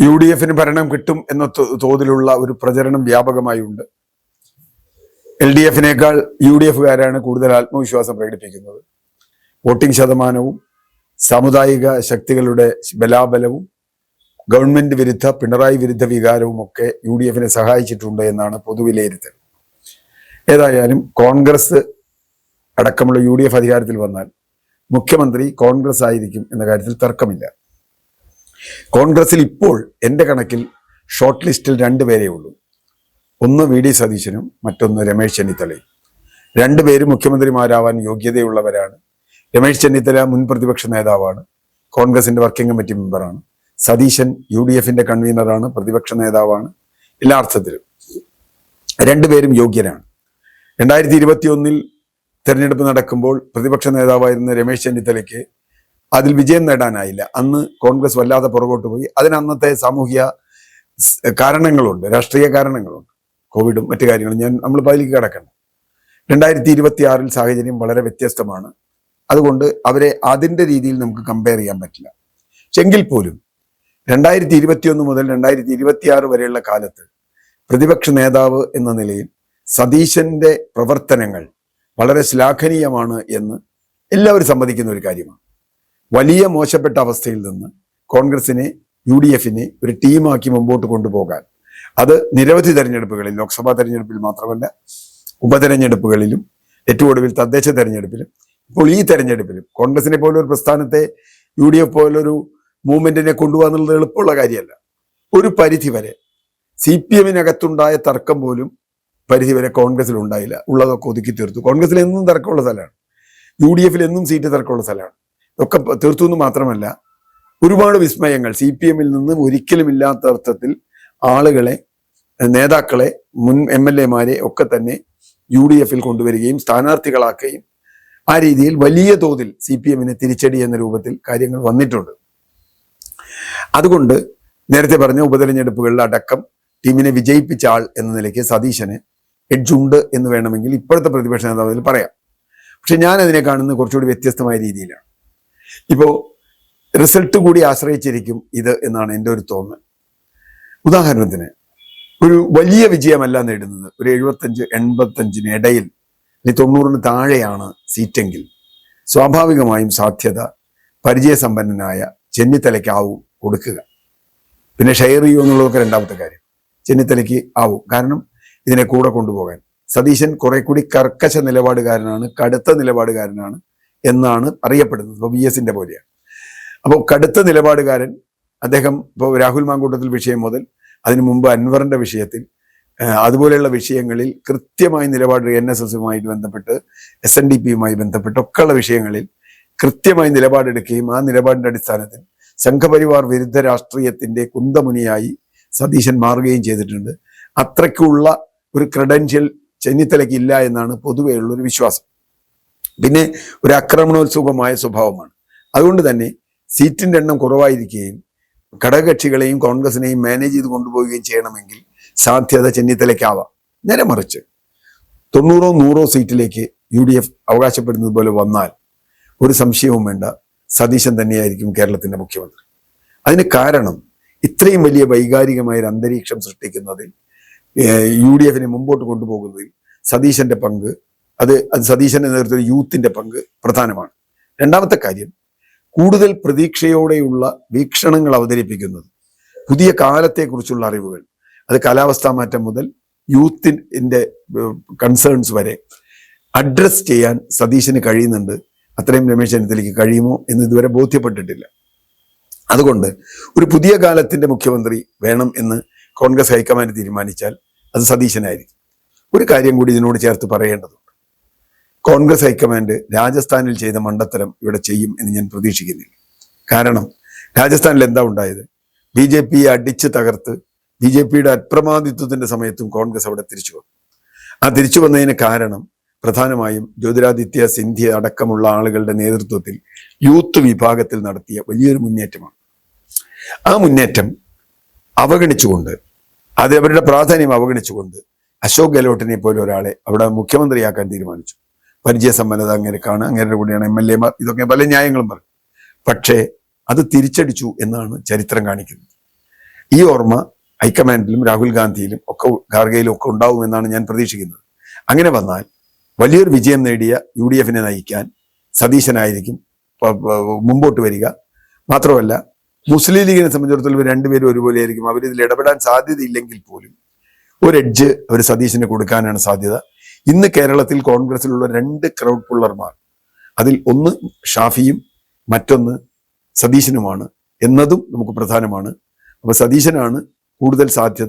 UDF-ന് ഭരണം കിട്ടും എന്ന തോതിലുള്ള ഒരു പ്രചരണം വ്യാപകമായി ഉണ്ട്. LDF-നേക്കാൾ UDF-കാരാണ് കൂടുതൽ ആത്മവിശ്വാസം പ്രകടിപ്പിക്കുന്നത്. വോട്ടിംഗ് ശതമാനവും സാമുദായിക ശക്തികളുടെ ബലാബലവും ഗവൺമെന്റ് വിരുദ്ധ പിണറായി വിരുദ്ധ വികാരവും ഒക്കെ UDF-നെ സഹായിച്ചിട്ടുണ്ട് എന്നാണ് പൊതുവിലയിരുത്തൽ. ഏതായാലും കോൺഗ്രസ് അടക്കമുള്ള UDF അധികാരത്തിൽ വന്നാൽ മുഖ്യമന്ത്രി കോൺഗ്രസ് ആയിരിക്കും എന്ന കാര്യത്തിൽ തർക്കമില്ല. കോൺഗ്രസിൽ ഇപ്പോൾ എൻ്റെ കണക്കിൽ ഷോർട്ട് ലിസ്റ്റിൽ 2 പേരേ ഉള്ളൂ. ഒന്ന് VD സതീശനും മറ്റൊന്ന് രമേശ് ചെന്നിത്തലയും. 2 പേരും മുഖ്യമന്ത്രിമാരാവാൻ യോഗ്യതയുള്ളവരാണ്. രമേശ് ചെന്നിത്തല മുൻ പ്രതിപക്ഷ നേതാവാണ്, കോൺഗ്രസിന്റെ വർക്കിംഗ് കമ്മിറ്റി മെമ്പറാണ്. സതീശൻ UDF-ന്റെ കൺവീനറാണ്, പ്രതിപക്ഷ നേതാവാണ്. എല്ലാ അർത്ഥത്തിലും 2 പേരും യോഗ്യരാണ്. 2021 തെരഞ്ഞെടുപ്പ് നടക്കുമ്പോൾ പ്രതിപക്ഷ നേതാവായിരുന്ന രമേശ് ചെന്നിത്തലയ്ക്ക് അതിൽ വിജയം നേടാനായില്ല. അന്ന് കോൺഗ്രസ് വല്ലാതെ പുറകോട്ട് പോയി. അതിന് അന്നത്തെ സാമൂഹിക കാരണങ്ങളുണ്ട്, രാഷ്ട്രീയ കാരണങ്ങളുണ്ട്, കോവിഡും മറ്റു കാര്യങ്ങളും. നമ്മൾ അതിലേക്ക് കടക്കണം. 2026 സാഹചര്യം വളരെ വ്യത്യസ്തമാണ്. അതുകൊണ്ട് അവരെ അതിൻ്റെ രീതിയിൽ നമുക്ക് കമ്പയർ ചെയ്യാൻ പറ്റില്ല. എങ്കിൽ പോലും 2021 മുതൽ 2026 വരെയുള്ള കാലത്ത് പ്രതിപക്ഷ നേതാവ് എന്ന നിലയിൽ സതീശന്റെ പ്രവർത്തനങ്ങൾ വളരെ ശ്ലാഘനീയമാണ് എന്ന് എല്ലാവരും സമ്മതിക്കുന്ന ഒരു കാര്യമാണ്. വലിയ മോശപ്പെട്ട അവസ്ഥയിൽ നിന്ന് കോൺഗ്രസിനെ UDF-നെ ഒരു ടീമാക്കി മുമ്പോട്ട് കൊണ്ടുപോകാൻ അത് നിരവധി തെരഞ്ഞെടുപ്പുകളിൽ, ലോക്സഭാ തെരഞ്ഞെടുപ്പിൽ മാത്രമല്ല ഉപതെരഞ്ഞെടുപ്പുകളിലും ഏറ്റവും ഒടുവിൽ തദ്ദേശ തെരഞ്ഞെടുപ്പിലും ഇപ്പോൾ ഈ തെരഞ്ഞെടുപ്പിലും കോൺഗ്രസിനെ പോലൊരു പ്രസ്ഥാനത്തെ UDF പോലൊരു മൂവ്മെന്റിനെ കൊണ്ടുപോകാന്നുള്ളത് എളുപ്പമുള്ള കാര്യമല്ല. ഒരു പരിധിവരെ CPM-നകത്തുണ്ടായ തർക്കം പോലും പരിധിവരെ കോൺഗ്രസിൽ ഉണ്ടായില്ല. ഉള്ളതൊക്കെ ഒതുക്കി തീർത്തു. കോൺഗ്രസിൽ എന്നും തർക്കമുള്ള സ്ഥലമാണ്, UDF-ൽ എന്നും സീറ്റ് തർക്കമുള്ള സ്ഥലമാണ്. ഒക്കെ തീർത്തു എന്ന് മാത്രമല്ല, ഒരുപാട് വിസ്മയങ്ങൾ CPM-ൽ നിന്ന് ഒരിക്കലും ഇല്ലാത്ത അർത്ഥത്തിൽ ആളുകളെ, നേതാക്കളെ, മുൻ MLA-മാരെ ഒക്കെ തന്നെ UDF-ൽ കൊണ്ടുവരികയും സ്ഥാനാർത്ഥികളാക്കുകയും ആ രീതിയിൽ വലിയ തോതിൽ CPM-ന് തിരിച്ചടി എന്ന രൂപത്തിൽ കാര്യങ്ങൾ വന്നിട്ടുണ്ട്. അതുകൊണ്ട് നേരത്തെ പറഞ്ഞ ഉപതെരഞ്ഞെടുപ്പുകളിൽ അടക്കം ടീമിനെ വിജയിപ്പിച്ച ആൾ എന്ന നിലയ്ക്ക് സതീശന് എഡ്ജുണ്ട് എന്ന് വേണമെങ്കിൽ ഇപ്പോഴത്തെ പ്രതിപക്ഷ നേതാവിൽ പറയാം. പക്ഷെ ഞാൻ അതിനെ കാണുന്നത് കുറച്ചുകൂടി വ്യത്യസ്തമായ രീതിയിലാണ്. ഇപ്പോൾ റിസൾട്ട് കൂടി ആശ്രയിച്ചിരിക്കും ഇത് എന്നാണ് എൻ്റെ ഒരു തോന്നൽ. ഉദാഹരണത്തിന് ഒരു വലിയ വിജയമല്ല നേടുന്നത്, ഒരു 75-85 ഇടയിൽ, ഇനി 90 താഴെയാണ് സീറ്റെങ്കിൽ സ്വാഭാവികമായും സാധ്യത പരിചയസമ്പന്നനായ ചെന്നിത്തലയ്ക്കാവും കൊടുക്കുക. പിന്നെ ഷെയർ ചെയ്യുമോ എന്നുള്ളതൊക്കെ രണ്ടാമത്തെ കാര്യം. ചെന്നിത്തലയ്ക്ക് ആവും, കാരണം ഇതിനെ കൂടെ കൊണ്ടുപോകാൻ. സതീശൻ കുറെ കൂടി കർക്കശ നിലപാടുകാരനാണ്, കടുത്ത നിലപാടുകാരനാണ് എന്നാണ് അറിയപ്പെടുന്നത്. ഇപ്പോൾ VS-ന്റെ പോലെയാണ്. അപ്പോൾ കടുത്ത നിലപാടുകാരൻ അദ്ദേഹം ഇപ്പോൾ രാഹുൽ മാങ്കൂട്ടത്തിൽ വിഷയം മുതൽ അതിനു മുമ്പ് അൻവറിന്റെ വിഷയത്തിൽ അതുപോലെയുള്ള വിഷയങ്ങളിൽ കൃത്യമായി നിലപാട്, NSS-യുമായിട്ട് ബന്ധപ്പെട്ട് SNDP-യുമായി ബന്ധപ്പെട്ടൊക്കെയുള്ള വിഷയങ്ങളിൽ കൃത്യമായി നിലപാടെടുക്കുകയും ആ നിലപാടിന്റെ അടിസ്ഥാനത്തിൽ സംഘപരിവാർ വിരുദ്ധ രാഷ്ട്രീയത്തിന്റെ കുന്തമുനിയായി സതീശൻ മാറുകയും ചെയ്തിട്ടുണ്ട്. അത്രയ്ക്കുള്ള ഒരു ക്രെഡൻഷ്യൽ ചെന്നിത്തലയ്ക്ക് ഇല്ല എന്നാണ് പൊതുവെയുള്ളൊരു വിശ്വാസം. പിന്നെ ഒരു ആക്രമണോത്സുകമായ സ്വഭാവമാണ്. അതുകൊണ്ട് തന്നെ സീറ്റിന്റെ എണ്ണം കുറവായിരിക്കുകയും ഘടകകക്ഷികളെയും കോൺഗ്രസിനെയും മാനേജ് ചെയ്ത് കൊണ്ടുപോവുകയും ചെയ്യണമെങ്കിൽ സാധ്യത ചെന്നിത്തലയ്ക്കാവാം. നേരെ മറിച്ച് 90-100 സീറ്റിലേക്ക് UDF അവകാശപ്പെടുന്നത് പോലെ വന്നാൽ ഒരു സംശയവും വേണ്ട, സതീശൻ തന്നെയായിരിക്കും കേരളത്തിന്റെ മുഖ്യമന്ത്രി. അതിന് കാരണം ഇത്രയും വലിയ വൈകാരികമായ ഒരു അന്തരീക്ഷം സൃഷ്ടിക്കുന്നതിൽ, UDF-നെ മുമ്പോട്ട് കൊണ്ടുപോകുന്നതിൽ സതീശന്റെ പങ്ക്, അത് സതീശന്റെ നേതൃത്വത്തിൽ യൂത്തിന്റെ പങ്ക് പ്രധാനമാണ്. രണ്ടാമത്തെ കാര്യം, കൂടുതൽ പ്രതീക്ഷയോടെയുള്ള വീക്ഷണങ്ങൾ അവതരിപ്പിക്കുന്നത്, പുതിയ കാലത്തെക്കുറിച്ചുള്ള അറിവുകൾ, അത് കാലാവസ്ഥാ മാറ്റം മുതൽ യൂത്തിന്റെ കൺസേൺസ് വരെ അഡ്രസ് ചെയ്യാൻ സതീശന് കഴിയുന്നുണ്ട്. അത്രയും രമേശ് ചെന്നിത്തലയ്ക്ക് കഴിയുമോ എന്ന് ഇതുവരെ ബോധ്യപ്പെട്ടിട്ടില്ല. അതുകൊണ്ട് ഒരു പുതിയ കാലത്തിന്റെ മുഖ്യമന്ത്രി വേണം എന്ന് കോൺഗ്രസ് ഹൈക്കമാൻഡ് തീരുമാനിച്ചാൽ അത് സതീശനായിരിക്കും. ഒരു കാര്യം കൂടി ഇതിനോട് ചേർത്ത് പറയേണ്ടതുണ്ട്. കോൺഗ്രസ് ഹൈക്കമാൻഡ് രാജസ്ഥാനിൽ ചെയ്ത മണ്ടത്തരം ഇവിടെ ചെയ്യും എന്ന് ഞാൻ പ്രതീക്ഷിക്കുന്നില്ല. കാരണം രാജസ്ഥാനിൽ എന്താ ഉണ്ടായത്? BJP അടിച്ച് തകർത്ത് BJP-യുടെ അപ്രമാദിത്വത്തിന്റെ സമയത്തും കോൺഗ്രസ് അവിടെ തിരിച്ചു വന്നു. ആ തിരിച്ചു വന്നതിന് കാരണം പ്രധാനമായും ജ്യോതിരാദിത്യ സിന്ധ്യ അടക്കമുള്ള ആളുകളുടെ നേതൃത്വത്തിൽ യൂത്ത് വിഭാഗത്തിൽ നടത്തിയ വലിയൊരു മുന്നേറ്റമാണ്. ആ മുന്നേറ്റം അവഗണിച്ചുകൊണ്ട്, അത് അവരുടെ പ്രാധാന്യം അവഗണിച്ചുകൊണ്ട് അശോക് ഗെഹ്ലോട്ടിനെ പോലെ ഒരാളെ അവിടെ മുഖ്യമന്ത്രിയാക്കാൻ തീരുമാനിച്ചു. പരിചയസമ്പന്നത അങ്ങനെക്കാണ്, അങ്ങേരുടെ കൂടെയാണ് MLA-മാർ, ഇതൊക്കെ പല ന്യായങ്ങളും പറഞ്ഞു. പക്ഷേ അത് തിരിച്ചടിച്ചു എന്നാണ് ചരിത്രം കാണിക്കുന്നത്. ഈ ഓർമ്മ ഹൈക്കമാൻഡിലും രാഹുൽ ഗാന്ധിയിലും ഒക്കെ ഖാർഗയിലും ഒക്കെ ഉണ്ടാവുമെന്നാണ് ഞാൻ പ്രതീക്ഷിക്കുന്നത്. അങ്ങനെ വന്നാൽ വലിയൊരു വിജയം നേടിയ UDF നയിക്കാൻ സതീശനായിരിക്കും മുമ്പോട്ട് വരിക. മാത്രമല്ല മുസ്ലിം ലീഗിനെ സംബന്ധിച്ചിടത്തോളം ഇവർ രണ്ടുപേരും ഒരുപോലെ ആയിരിക്കും. അവരിതിൽ ഇടപെടാൻ സാധ്യതയില്ലെങ്കിൽ പോലും ഒരു എഡ്ജ് അവർ സതീശന് കൊടുക്കാനാണ് സാധ്യത. ഇന്ന് കേരളത്തിൽ കോൺഗ്രസിലുള്ള 2 ക്രൗഡ് പുള്ളർമാർ, അതിൽ ഒന്ന് ഷാഫിയും മറ്റൊന്ന് സതീശനുമാണ് എന്നതും നമുക്ക് പ്രധാനമാണ്. അപ്പൊ സതീശനാണ് കൂടുതൽ സാധ്യത.